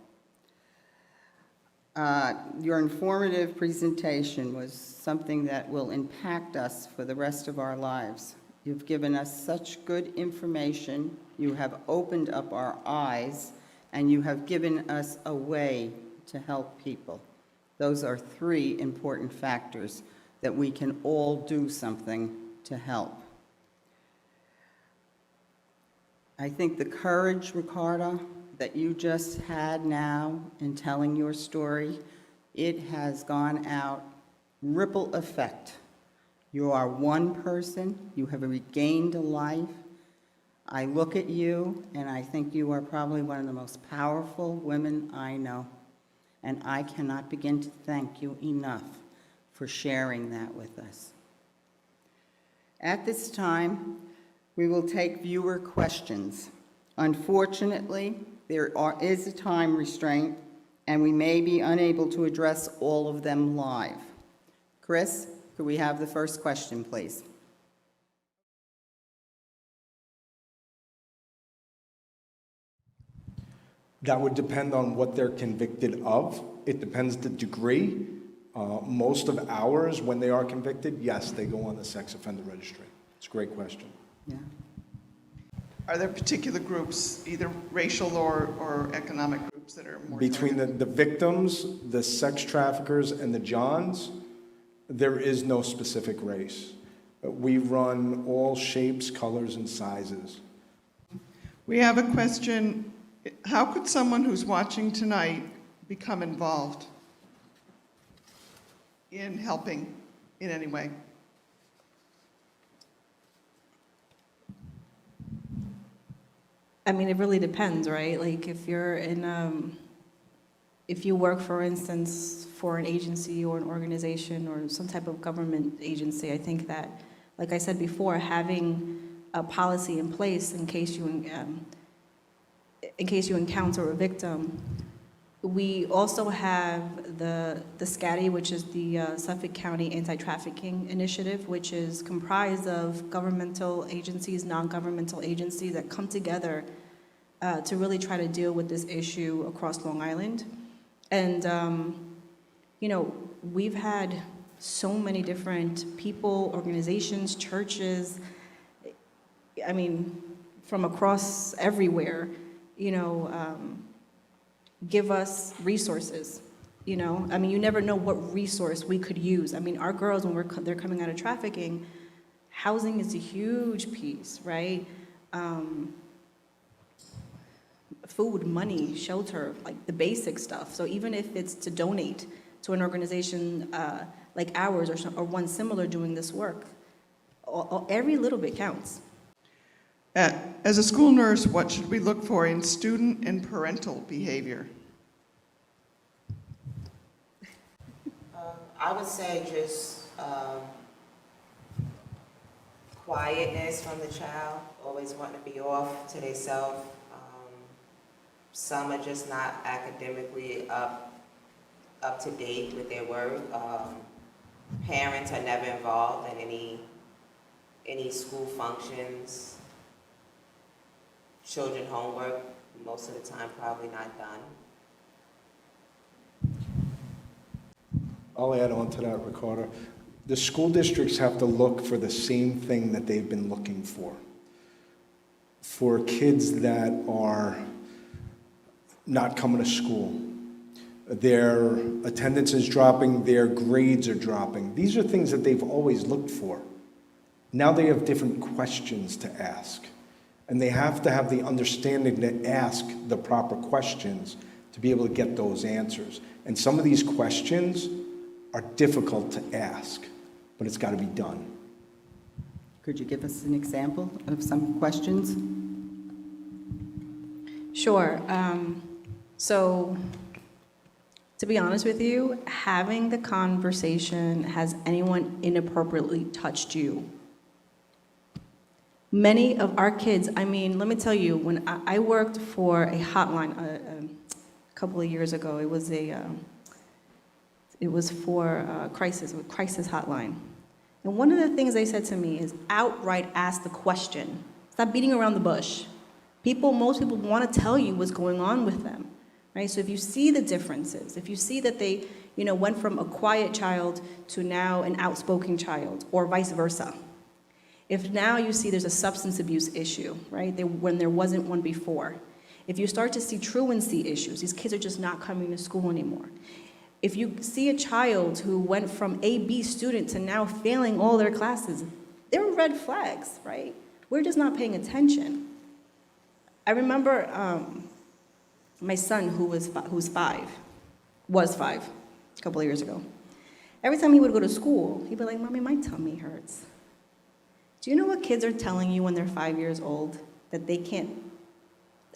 Your informative presentation was something that will impact us for the rest of our lives. You've given us such good information. You have opened up our eyes, and you have given us a way to help people. Those are three important factors that we can all do something to help. I think the courage, Ricardo, that you just had now in telling your story, it has gone out, ripple effect. You are one person, you have regained a life. I look at you and I think you are probably one of the most powerful women I know. And I cannot begin to thank you enough for sharing that with us. At this time, we will take viewer questions. Unfortunately, there is a time restraint, and we may be unable to address all of them live. Chris, could we have the first question, please? That would depend on what they're convicted of. It depends the degree. Most of ours, when they are convicted, yes, they go on the sex offender registry. It's a great question. Yeah. Are there particular groups, either racial or economic groups, that are more Between targeted? the victims, the sex traffickers, and the Johns, there is no specific race. We run all shapes, colors, and sizes. We have a question. How could someone who's watching tonight become involved in helping in any way? I mean, it really depends, right? Like if you're in, if you work, for instance, for an agency or an organization or some type of government agency, I think that, like I said before, having a policy in place in case you encounter a victim. We also have the SCATI, which is the Suffolk County Anti-Trafficking Initiative, which is comprised of governmental agencies, non-governmental agencies that come together to really try to deal with this issue across Long Island. And, you know, we've had so many different people, organizations, churches, I mean, from across everywhere, you know, give us resources You know, I mean, you never know what resource we could use. I mean, our girls, when they're coming out of trafficking, housing is a huge piece, right? Food, money, shelter, like the basic stuff. So even if it's to donate to an organization like ours or one similar doing this work, every little bit counts. As a school nurse, what should we look for in student and parental behavior? I would say just quietness from the child, always wanting to be off to themselves. Some are just not academically up to date with their work. Parents are never involved in any school functions. Children homework, most of the time probably not done. I'll add on to that, Ricardo. The school districts have to look for the same thing that they've been looking for. For kids that are not coming to school, their attendance is dropping, their grades are dropping. These are things that they've always looked for. Now they have different questions to ask. And they have to have the understanding to ask the proper questions to be able to get those answers. And some of these questions are difficult to ask, but it's got to be done. Could you give us an example of some questions? Sure. So, to be honest with you, having the conversation, has anyone inappropriately touched you? Many of our kids, I mean, let me tell you, when I worked for a hotline a couple of years ago, it was for a crisis hotline. And one of the things they said to me is outright ask the question. Stop beating around the bush. Most people want to tell you what's going on with them, right? So if you see the differences, if you see that they, went from a quiet child to now an outspoken child, or vice versa. If now you see there's a substance abuse issue, right, when there wasn't one before. If you start to see truancy issues, these kids are just not coming to school anymore. If you see a child who went from a B student to now failing all their classes, there are red flags, right? We're just not paying attention. I remember my son, who's 5, was 5, a couple of years ago. Every time he would go to school, he'd be like, "Mommy, my tummy hurts." Do you know what kids are telling you when they're 5 years old? That they don't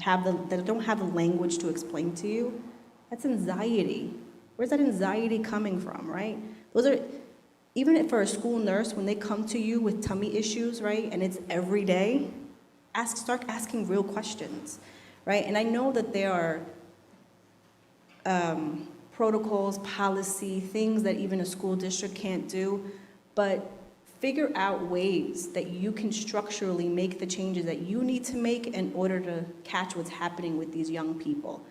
have the language to explain to you? That's anxiety. Where's that anxiety coming from, right? Those are, even for a school nurse, when they come to you with tummy issues, right, and it's every day, start asking real questions, right? And I know that there are protocols, policy, things that even a school district can't do, but figure out ways that you can structurally make the changes that you need to make in order to catch what's happening with these young people.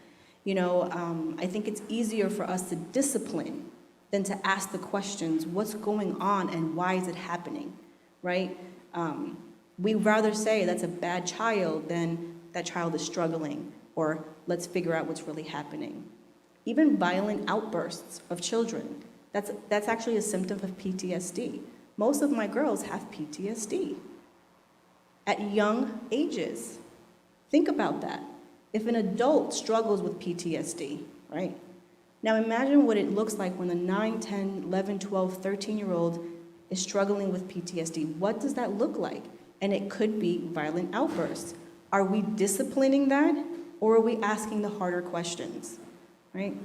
I think it's easier for us to discipline than to ask the questions, what's going on and why is it happening, right? We'd rather say that's a bad child than that child is struggling, or let's figure out what's really happening. Even violent outbursts of children, that's actually a symptom of PTSD. Most of my girls have PTSD at young ages. Think about that. If an adult struggles with PTSD, right? Now imagine what it looks like when a 9, 10, 11, 12, 13-year-old is struggling with PTSD. What does that look like? And it could be violent outbursts. Are we disciplining that, or are we asking the harder questions, right?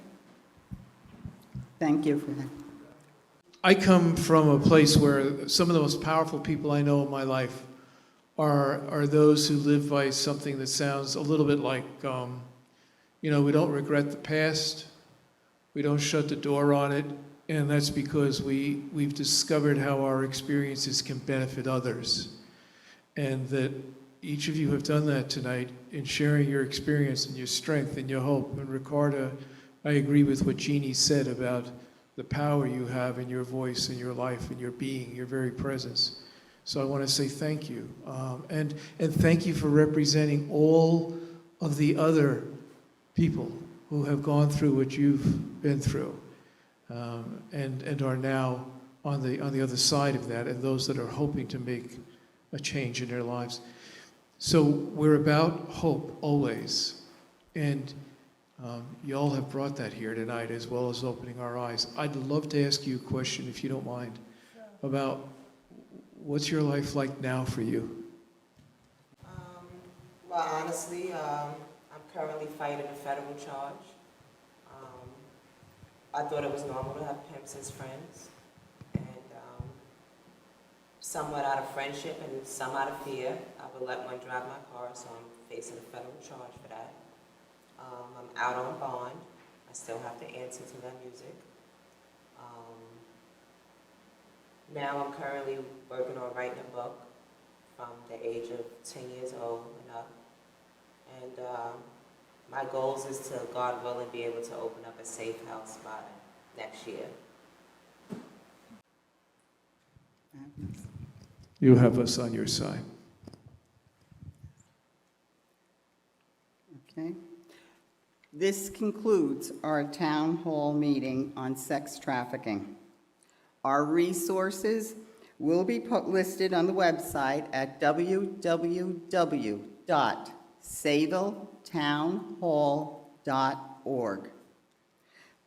Thank you for that. I come from a place where some of the most powerful people I know in my life are those who live by something that sounds a little bit like, we don't regret the past, we don't shut the door on it, and that's because we've discovered how our experiences can benefit others. And that each of you have done that tonight in sharing your experience and your strength and your hope. And Ricardo, I agree with what Jeannie said about the power you have in your voice and your life and your being, your very presence. So I want to say thank you. And thank you for representing all of the other people who have gone through what you've been through. and are now on the other side of that, and those that are hoping to make a change in their lives. So we're about hope always, and you all have brought that here tonight, as well as opening our eyes. I'd love to ask you a question, if you don't mind, about what's your life like now for you? Well, honestly, I'm currently fighting a federal charge. I thought it was normal to have pimps as friends, and somewhat out of friendship and some out of fear, I would let one drive my car, so I'm facing a federal charge for that. I'm out on bond. I still have to answer to their music. Now I'm currently working on writing a book from the age of 10 years old and up. And my goals is to, God willing, be able to open up a safe house by next year. You have us on your side. Okay. This concludes our town hall meeting on sex trafficking. Our resources will be listed on the website at www.sayvilletownhall.org.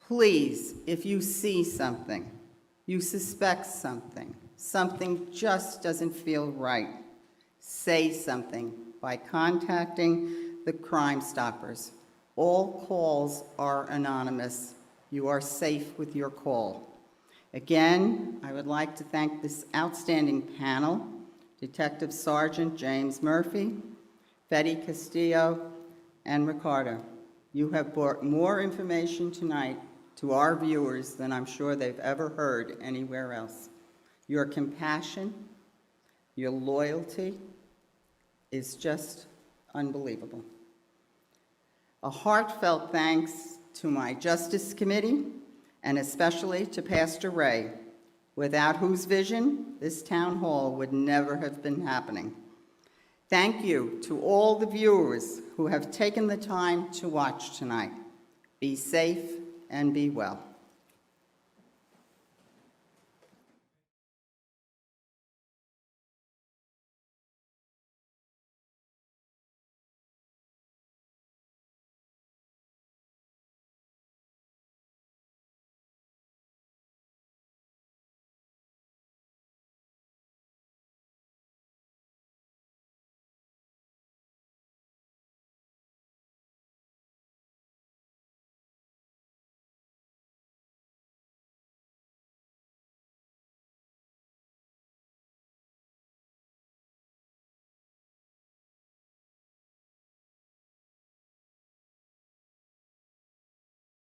Please, if you see something, you suspect something, something just doesn't feel right, say something by contacting the Crime Stoppers. All calls are anonymous. You are safe with your call. Again, I would like to thank this outstanding panel, Detective Sergeant James Murphy, Betty Castillo, and Ricardo. You have brought more information tonight to our viewers than I'm sure they've ever heard anywhere else. Your compassion, your loyalty is just unbelievable. A heartfelt thanks to my Justice Committee, and especially to Pastor Ray, without whose vision this town hall would never have been happening. Thank you to all the viewers who have taken the time to watch tonight. Be safe and be well.